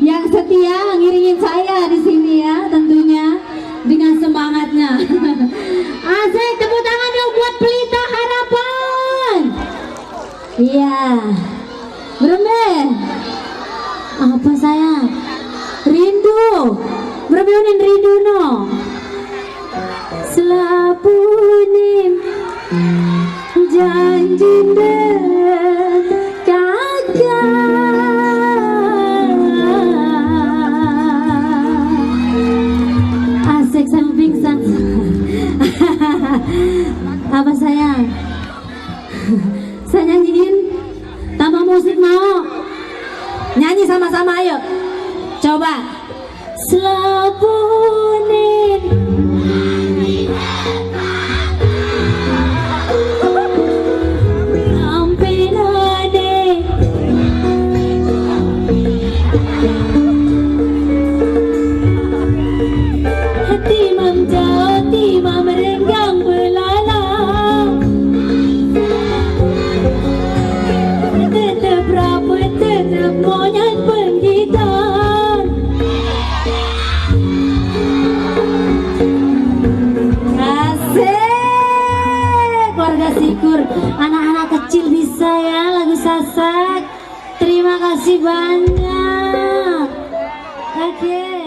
yang setia ngiringin saya di sini ya, tentunya dengan semangatnya. Asik, tepuk tangan dong buat Pelita Harapan. Iya, Brembe. Apa saya? Rindu, Brembe rindu no. Selapunim janji asik sampai pingsan. Apa sayang? Saya nyanyiin tambah musik mau? Nyanyi sama-sama ayo. Coba. Selapunin anak-anak kecil bisa ya lagu Sasak. Terima kasih banyak. Oke.